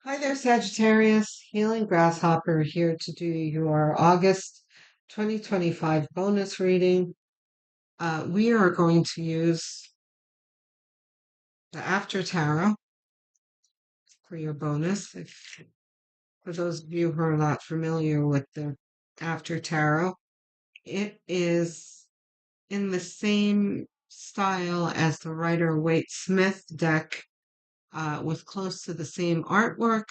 Hi there, Sagittarius. Healing Grasshopper here to do your August 2025 bonus reading. We are going to use the After Tarot for your bonus. For those of you who are not familiar with the After Tarot, it is in the same style as the Rider Waite Smith deck, with close to the same artwork,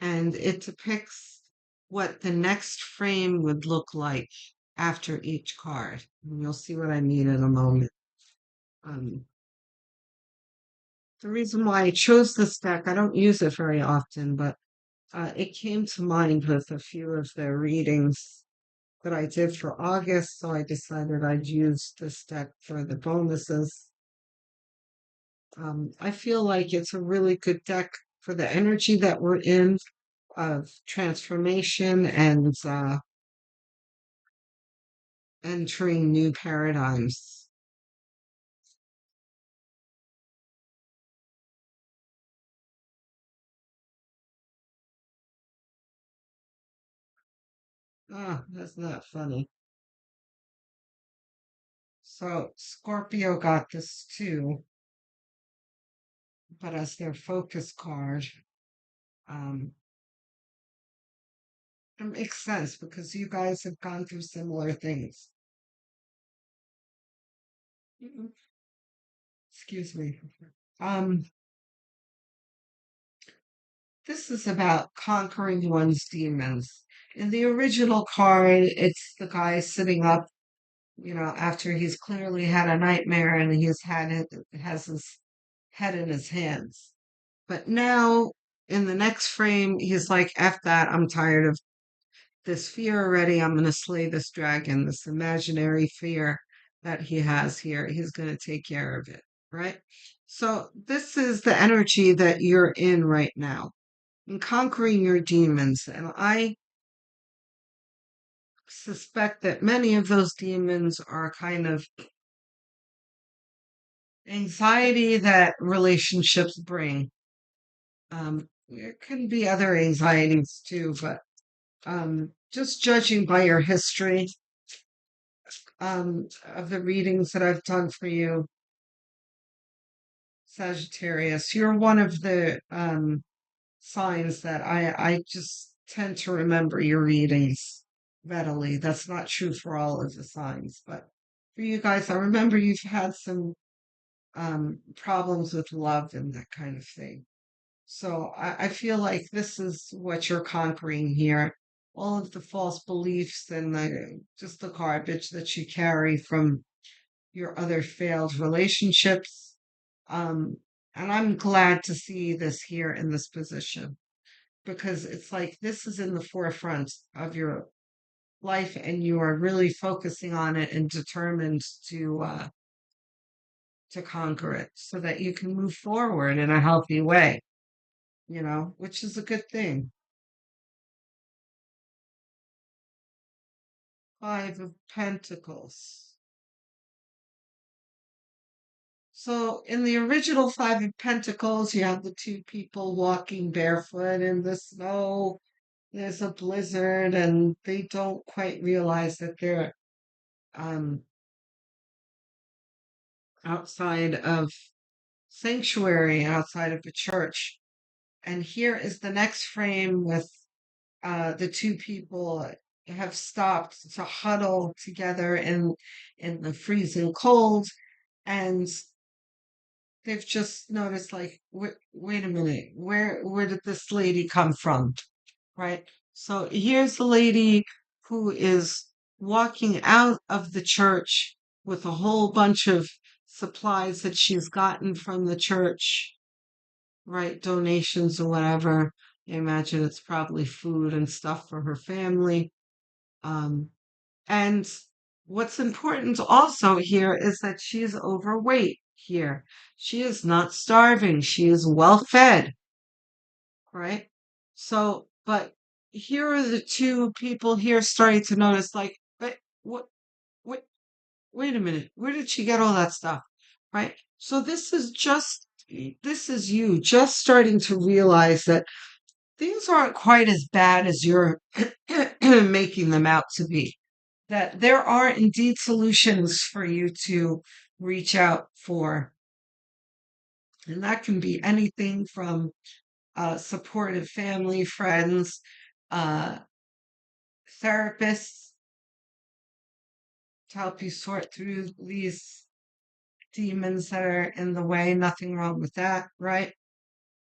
and it depicts what the next frame would look like after each card. And you'll see what I mean in a moment. Um, the reason why I chose this deck, I don't use it very often, but it came to mind with a few of the readings that I did for August, so I decided I'd use this deck for the bonuses. I feel like it's a really good deck for the energy that we're in of transformation and entering new paradigms. Ah, that's not funny. So Scorpio got this too, but as their focus card, um, it makes sense because you guys have gone through similar things. Mhm. Excuse me. Um, this is about conquering one's demons. In the original card, it's the guy sitting up, after he's clearly had a nightmare and has his head in his hands. But now in the next frame, he's like, F that, I'm tired of this fear already. I'm going to slay this dragon, this imaginary fear that he has here. He's going to take care of it, right? So, this is the energy that you're in right now, in conquering your demons. And I suspect that many of those demons are kind of anxiety that relationships bring. There can be other anxieties too, but just judging by your history, of the readings that I've done for you, Sagittarius, you're one of the signs that I just tend to remember your readings readily. That's not true for all of the signs, but for you guys, I remember you've had some problems with love and that kind of thing. So I feel like this is what you're conquering here. All of the false beliefs and just the garbage that you carry from your other failed relationships. Um, and I'm glad to see this here in this position because it's like this is in the forefront of your life and you are really focusing on it and determined to conquer it so that you can move forward in a healthy way, which is a good thing. Five of Pentacles. So in the original Five of Pentacles, you have the two people walking barefoot in the snow. There's a blizzard, and they don't quite realize that they're um, outside of sanctuary, outside of a church. And here is the next frame with the two people have stopped to huddle together in the freezing cold, and they've just noticed, like, wait a minute, where did this lady come from, right? So here's the lady who is walking out of the church with a whole bunch of supplies that she's gotten from the church, right? Donations or whatever. I imagine it's probably food and stuff for her family. Um, and what's important also here is that she's overweight here. She is not starving. She is well fed, right? So, but here are the two people here starting to notice, like, but what, wait a minute, where did she get all that stuff? Right? So this is you just starting to realize that things aren't quite as bad as you're making them out to be. That there are indeed solutions for you to reach out for. And that can be anything from supportive family, friends, uh, therapists to help you sort through these demons that are in the way. Nothing wrong with that, right?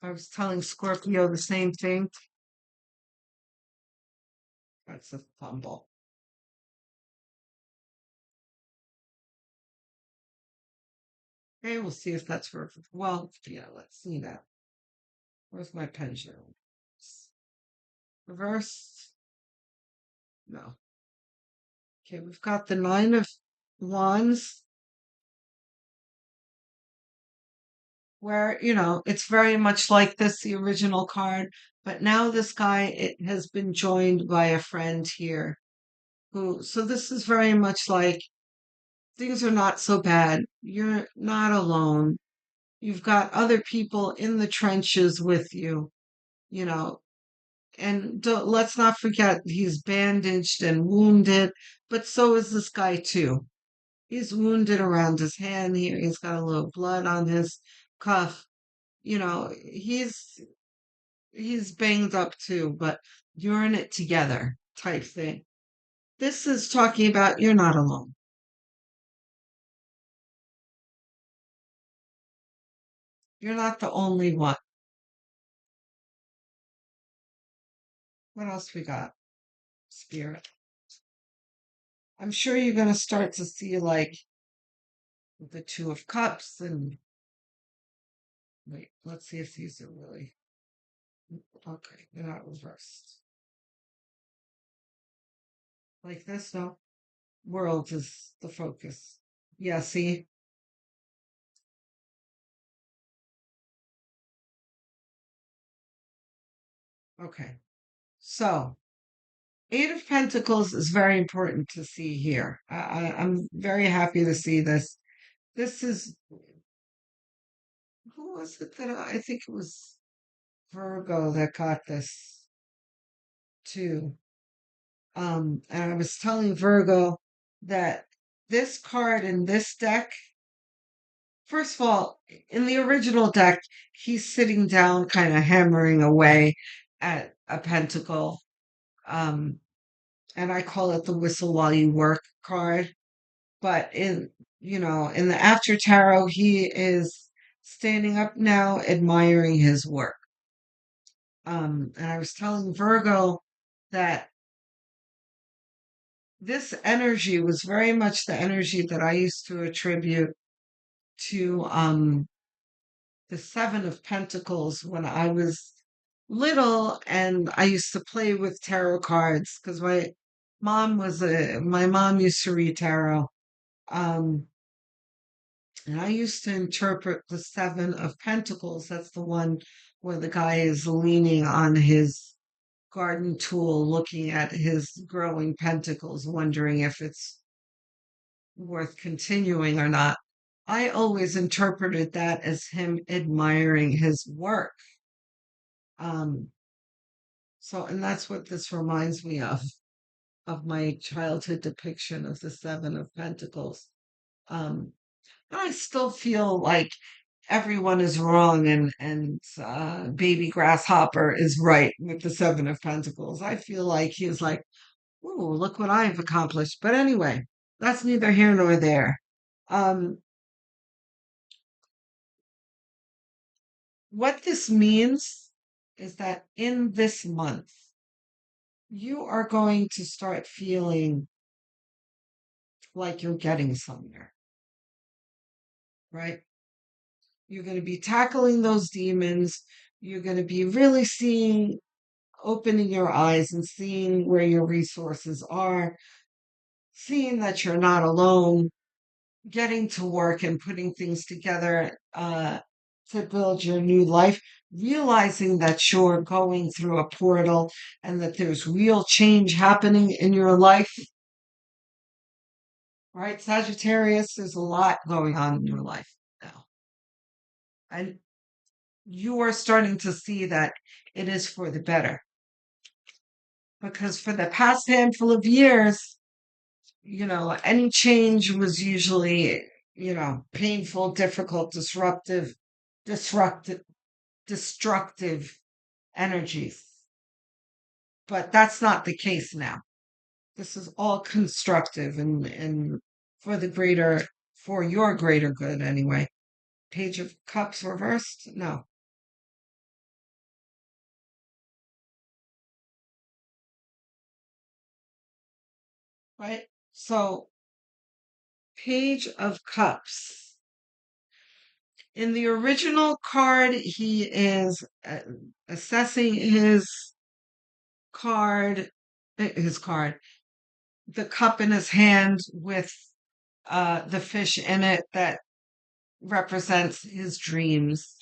I was telling Scorpio the same thing. That's a fumble. Okay, we'll see if that's for. Well, yeah, let's see that. Where's my pendulum? Reversed? No. Okay, we've got the Nine of Wands, where, it's very much like this, the original card, but now this guy, it has been joined by a friend here so this is very much like things are not so bad. You're not alone. You've got other people in the trenches with you, you know, and let's not forget he's bandaged and wounded, but so is this guy too. He's wounded around his hand here. He's got a little blood on his cuff. He's banged up too, but you're in it together type thing. This is talking about you're not alone. You're not the only one. What else we got? Spirit. I'm sure you're going to start to see like the Two of Cups and wait, let's see if these are really okay. They're not reversed. Like this, no. World is the focus. Yeah, see? Okay. So, Eight of Pentacles is very important to see here. I'm very happy to see this. This is, who was it that I think it was Virgo that got this too. And I was telling Virgo that this card in this deck, first of all, in the original deck, he's sitting down, kind of hammering away at a pentacle. Um, and I call it the whistle while you work card. But in the after tarot, he is standing up now, admiring his work. And I was telling Virgo that this energy was very much the energy that I used to attribute to the Seven of Pentacles when I was little and I used to play with tarot cards because my mom used to read tarot. Um, and I used to interpret the Seven of Pentacles. That's the one where the guy is leaning on his garden tool, looking at his growing pentacles, wondering if it's worth continuing or not. I always interpreted that as him admiring his work. Um, and that's what this reminds me of my childhood depiction of the Seven of Pentacles. Um, and I still feel like everyone is wrong and baby grasshopper is right with the Seven of Pentacles. I feel like he's like, ooh, look what I've accomplished. But anyway, that's neither here nor there. Um, what this means is that in this month, you are going to start feeling like you're getting somewhere, right? You're going to be tackling those demons. You're going to be really opening your eyes and seeing where your resources are, seeing that you're not alone, getting to work and putting things together to build your new life, realizing that you're going through a portal and that there's real change happening in your life, right? Sagittarius, there's a lot going on in your life now. you are starting to see that it is for the better. Because for the past handful of years, any change was usually, painful, difficult, disruptive, destructive energies. But that's not the case now. This is all constructive and for the greater, for your greater good anyway. Page of Cups reversed? No. Right? So, Page of Cups. In the original card, he is assessing card, his card, the cup in his hand with the fish in it that represents his dreams.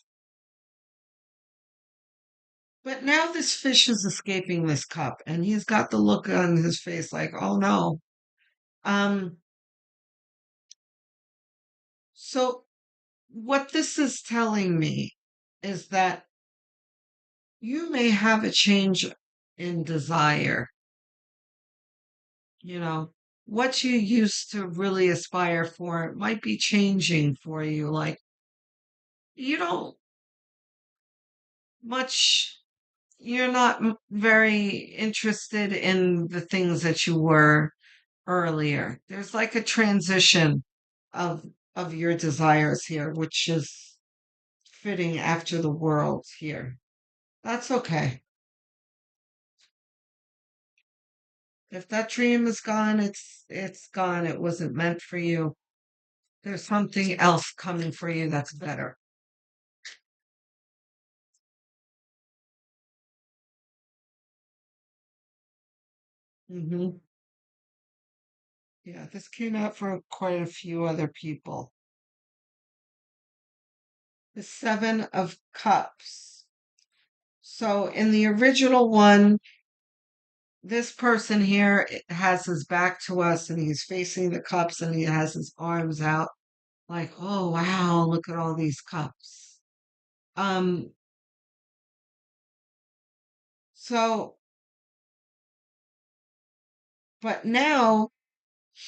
But now this fish is escaping this cup, and he's got the look on his face like, oh no. Um, so what this is telling me is that you may have a change in desire. You know, what you used to really aspire for might be changing for you. Like, you don't much, you're not very interested in the things that you were earlier. There's like a transition of of your desires here, which is fitting after the world here. That's okay. If that dream is gone, it's gone. It wasn't meant for you. There's something else coming for you that's better. Hmm. Yeah, this came out for quite a few other people. The Seven of Cups. So in the original one, this person here has his back to us and he's facing the cups and he has his arms out like, oh wow, look at all these cups. Um, so but now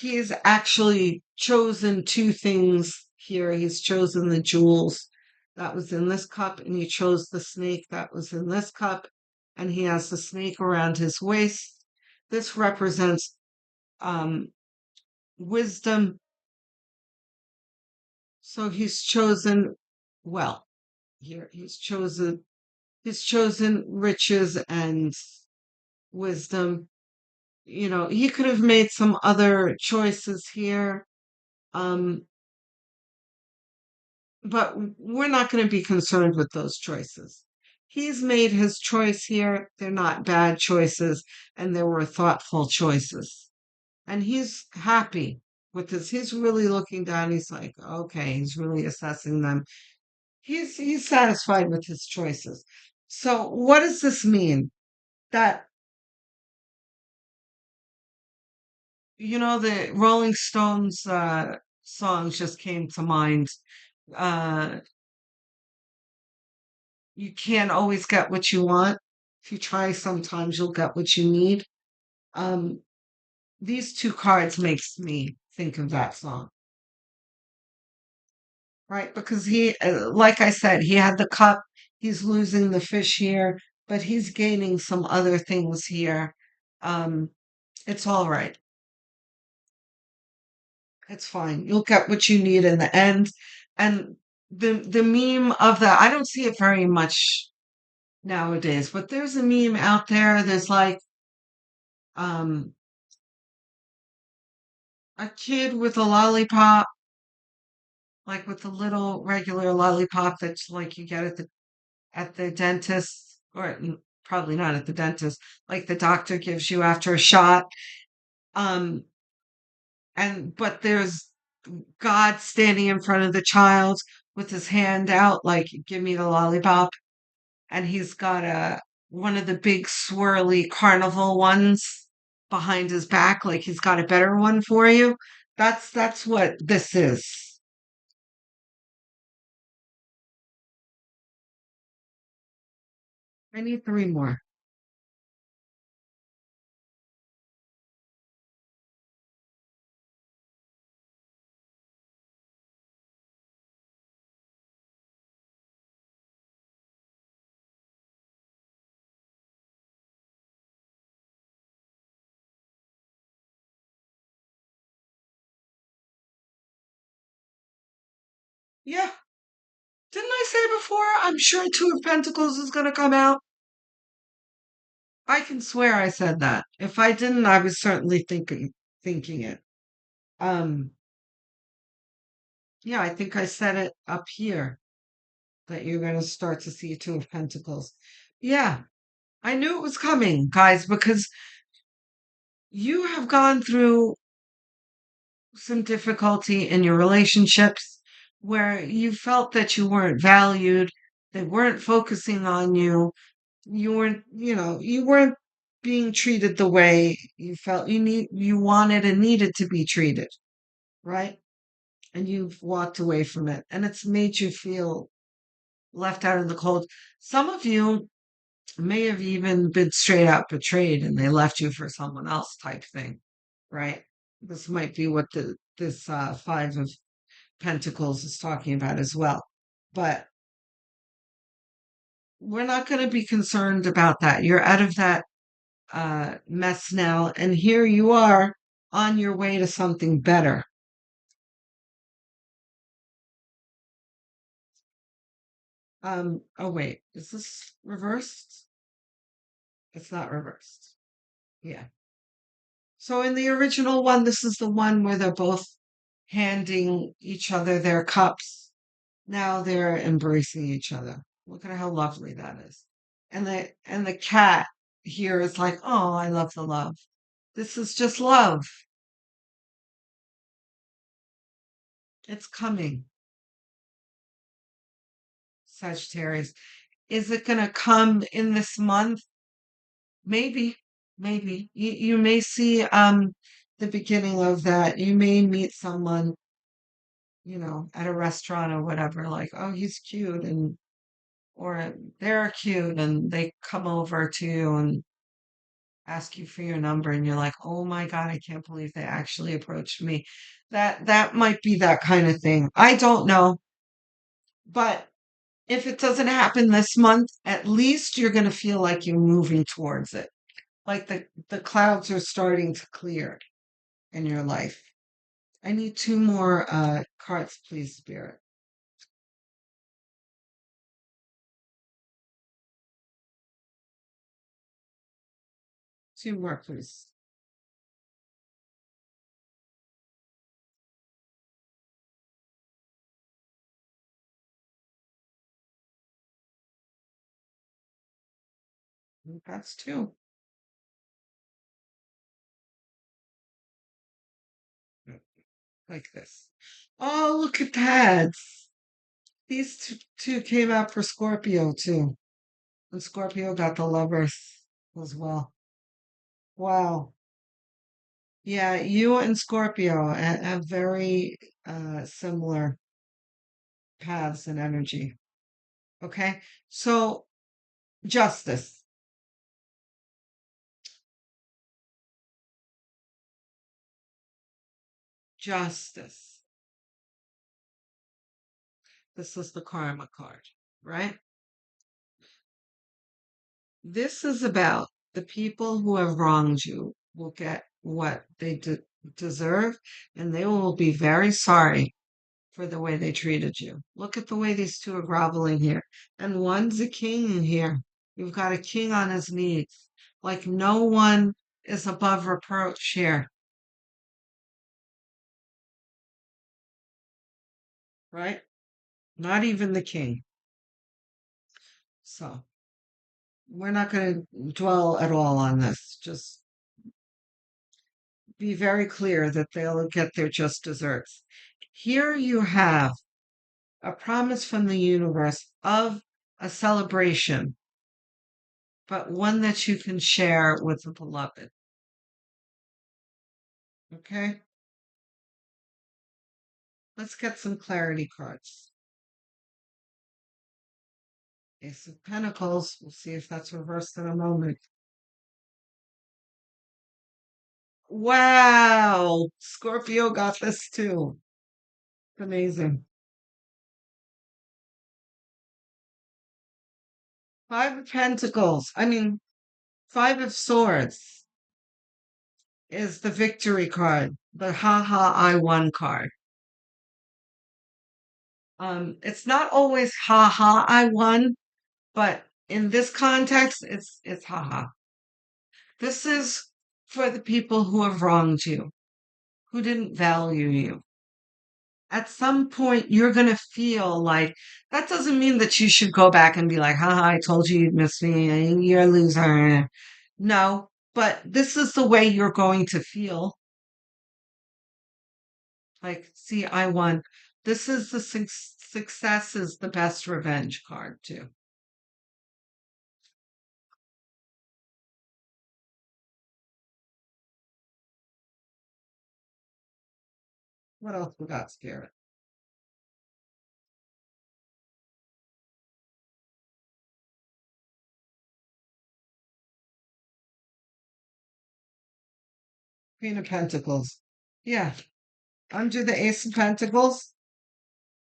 he's actually chosen two things here. He's chosen the jewels that was in this cup, and he chose the snake that was in this cup, and he has the snake around his waist. This represents um, wisdom. So he's chosen well here. He's chosen riches and wisdom. He could have made some other choices here. Um, but we're not going to be concerned with those choices. He's made his choice here. They're not bad choices, and they were thoughtful choices. And he's happy with this. He's really looking down. He's like, okay, he's really assessing them. He's satisfied with his choices. So what does this mean? That the Rolling Stones songs just came to mind. Uh, you can't always get what you want. If you try, sometimes you'll get what you need. Um, these two cards makes me think of that song, right? Because like I said, he had the cup. He's losing the fish here, but he's gaining some other things here. Um, it's all right. It's fine. You'll get what you need in the end. And the meme of that, I don't see it very much nowadays, but there's a meme out there. There's like um a kid with a lollipop, like with the little regular lollipop that's like you get at the dentist, or probably not at the dentist, like the doctor gives you after a shot. Um, and but there's God standing in front of the child with his hand out, like, give me the lollipop. And he's got one of the big swirly carnival ones behind his back, like he's got a better one for you. That's what this is. I need three more. Yeah. Didn't I say before? I'm sure Two of Pentacles is going to come out. I can swear I said that. If I didn't, I was certainly thinking it. Um, yeah, I think I said it up here that you're going to start to see Two of Pentacles. Yeah, I knew it was coming, guys, because you have gone through some difficulty in your relationships where you felt that you weren't valued, they weren't focusing on you, you weren't, you weren't being treated the way you felt you wanted and needed to be treated, right? And you've walked away from it and it's made you feel left out in the cold. Some of you may have even been straight out betrayed and they left you for someone else type thing, right? This might be what this Five of Pentacles is talking about as well. But we're not going to be concerned about that. You're out of that mess now, and here you are on your way to something better. Oh wait, is this reversed? It's not reversed. Yeah. So in the original one, this is the one where they're both handing each other their cups. Now they're embracing each other. Look at how lovely that is. And the cat here is like, oh, I love the love. This is just love. It's coming, Sagittarius. Is it going to come in this month? Maybe, maybe. You may see the beginning of that. You may meet someone, at a restaurant or whatever, like, oh, he's cute and or they're cute and they come over to you and ask you for your number and you're like, "Oh my God, I can't believe they actually approached me." That might be that kind of thing. I don't know, but if it doesn't happen this month, at least you're going to feel like you're moving towards it. Like the clouds are starting to clear in your life. I need two more cards, please, Spirit. Two more, please. That's two. Like this. Oh, look at that. These two came out for Scorpio too. And Scorpio got the lovers as well. Wow. Yeah, you and Scorpio have very similar paths and energy. Okay. So, justice. Justice. This is the karma card, right? This is about the people who have wronged you will get what they deserve, and they will be very sorry for the way they treated you. Look at the way these two are groveling here. And one's a king here. You've got a king on his knees. Like no one is above reproach here, right? Not even the king. So we're not going to dwell at all on this. Just be very clear that they'll get their just desserts. Here you have a promise from the universe of a celebration, but one that you can share with the beloved. Okay? Let's get some clarity cards. Ace of Pentacles. We'll see if that's reversed in a moment. Wow. Scorpio got this too. Amazing. Five of Pentacles. I mean, Five of Swords is the victory card, the haha I won card. It's not always haha I won, but in this context, it's haha. This is for the people who have wronged you, who didn't value you. At some point, you're going to feel like that doesn't mean that you should go back and be like, haha, I told you you'd miss me. You're a loser. No, but this is the way you're going to feel. Like, see, I won. This is the success is the best revenge card, too. What else we got, Spirit? Queen of Pentacles. Yeah, under the Ace of Pentacles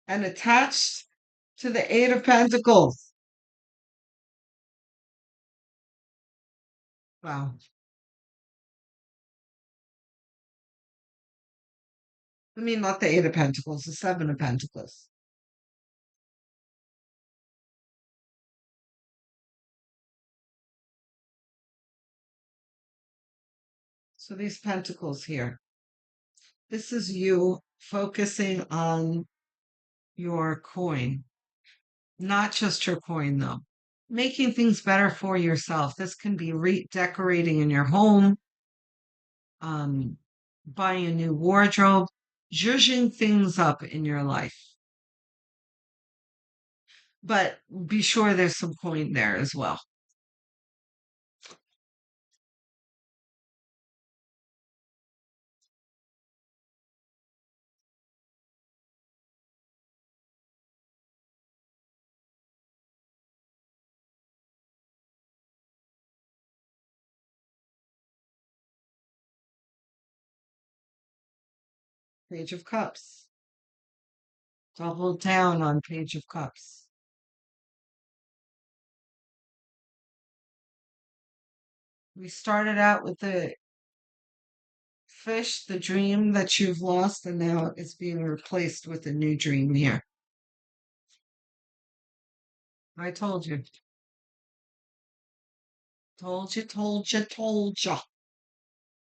and attached to the Eight of Pentacles. Wow. I mean, not the Eight of Pentacles, the Seven of Pentacles. So these pentacles here, this is you focusing on your coin, not just your coin though. Making things better for yourself. This can be redecorating in your home, um, buying a new wardrobe, zhuzhing things up in your life. But be sure there's some coin there as well. Page of Cups. Double down on Page of Cups. We started out with the fish, the dream that you've lost, and now it's being replaced with a new dream here. I told you. Told you, told you, told you.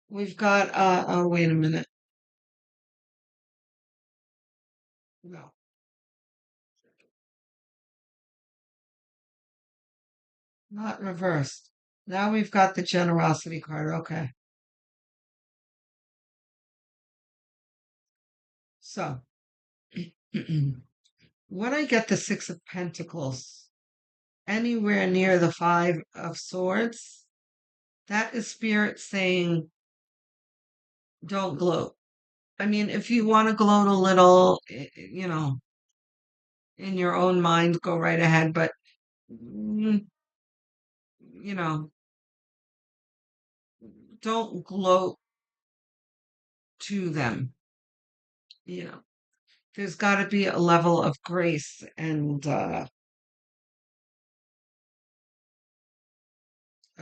We've got, oh, wait a minute. No, not reversed. Now we've got the generosity card. Okay. So, when I get the Six of Pentacles anywhere near the Five of Swords, that is Spirit saying, don't gloat. I mean, if you want to gloat a little, in your own mind, go right ahead. But, mm, you know, don't gloat to them. You know, there's got to be a level of grace and, I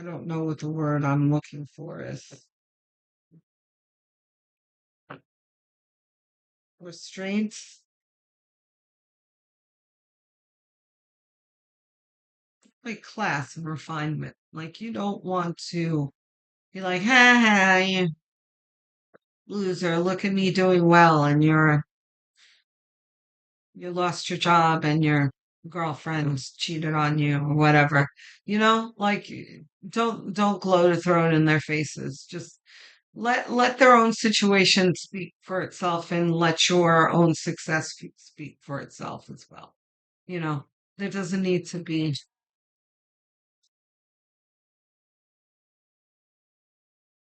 don't know what the word I'm looking for is. Restraints. Like class and refinement. Like you don't want to be like, ha ha, you loser, look at me doing well, and you lost your job and your girlfriend cheated on you or whatever. Like don't gloat or throw it in their faces. Just let their own situation speak for itself and let your own success speak for itself as well. You know, there doesn't need to be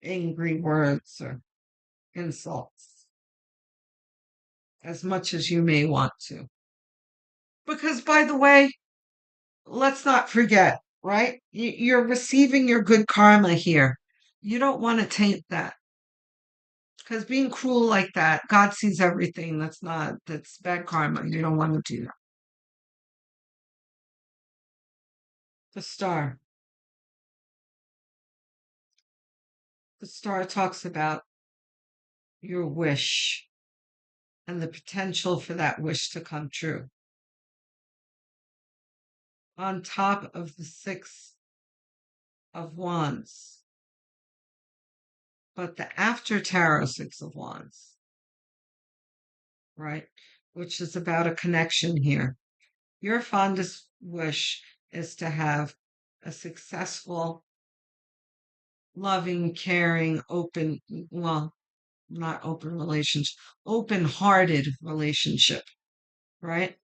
angry words or insults as much as you may want to. Because, by the way, let's not forget, right? You're receiving your good karma here. You don't want to taint that because being cruel like that, God sees everything. That's bad karma. You don't want to do that. The star. The star talks about your wish and the potential for that wish to come true. On top of the Six of Wands, but the after Tarot Six of Wands, right? Which is about a connection here. Your fondest wish is to have a successful, loving, caring, open, well, not open relationship, open hearted relationship, right?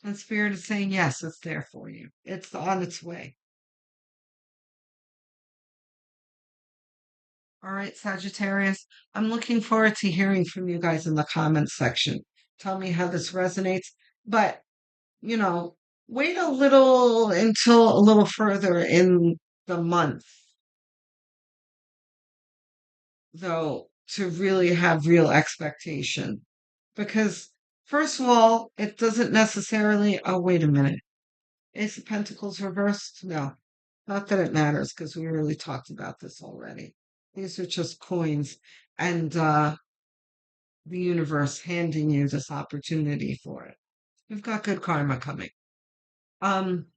And Spirit is saying, yes, it's there for you. It's on its way. All right, Sagittarius, I'm looking forward to hearing from you guys in the comments section. Tell me how this resonates. But, you know, wait a little until a little further in the month, though, to really have real expectation. Because, first of all, it doesn't necessarily, oh, wait a minute. Ace of Pentacles reversed? No, not that it matters because we really talked about this already. These are just coins and the universe handing you this opportunity for it. You've got good karma coming. Um,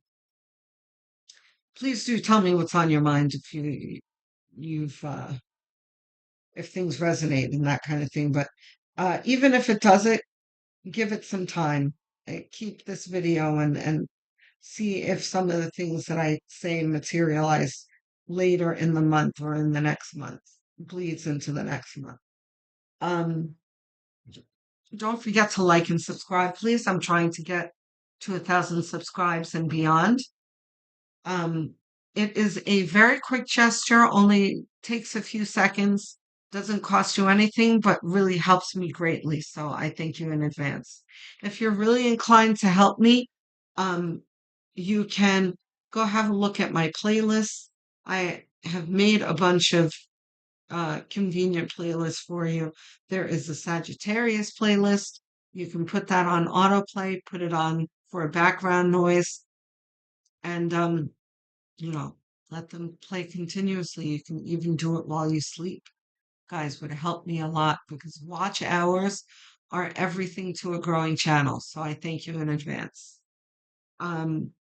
please do tell me what's on your mind if you've if things resonate and that kind of thing. But even if it doesn't, give it some time. Keep this video and see if some of the things that I say materialize later in the month or in the next month, bleeds into the next month. Um, don't forget to like and subscribe, please. I'm trying to get to 1,000 subscribes and beyond. Um, it is a very quick gesture, only takes a few seconds, doesn't cost you anything, but really helps me greatly. So I thank you in advance. If you're really inclined to help me, um, you can go have a look at my playlist. I have made a bunch of convenient playlists for you. There is a Sagittarius playlist. You can put that on autoplay, put it on for a background noise, and you know, let them play continuously. You can even do it while you sleep. Guys, would help me a lot because watch hours are everything to a growing channel. So I thank you in advance. Um,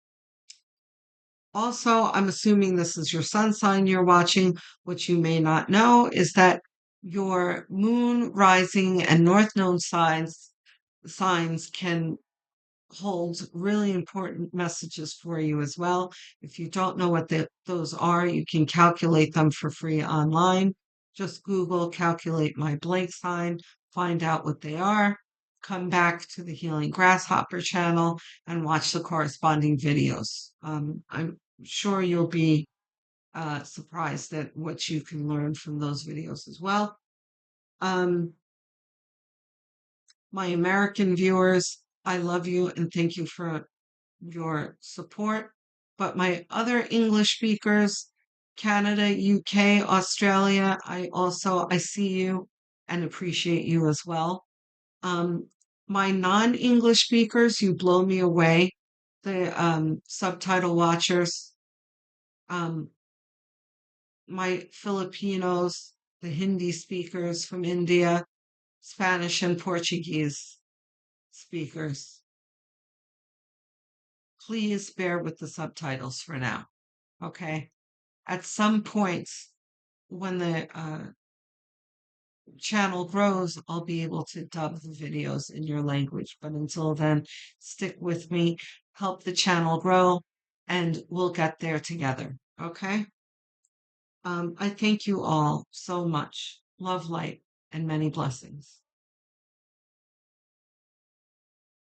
Also, I'm assuming this is your sun sign you're watching. What you may not know is that your moon, rising, and north node signs can hold really important messages for you as well. If you don't know what those are, you can calculate them for free online. Just Google calculate my blank sign, find out what they are, come back to the Healing Grasshopper channel and watch the corresponding videos. I'm sure you'll be surprised at what you can learn from those videos as well. Um, my American viewers, I love you and thank you for your support. But my other English speakers, Canada, UK, Australia, I see you and appreciate you as well. Um, my non-English speakers, you blow me away. The subtitle watchers, um, my Filipinos, the Hindi speakers from India, Spanish and Portuguese speakers. Please bear with the subtitles for now. Okay. At some points, when the channel grows, I'll be able to dub the videos in your language. But until then, stick with me, help the channel grow, and we'll get there together. Okay? I thank you all so much. Love, light, and many blessings.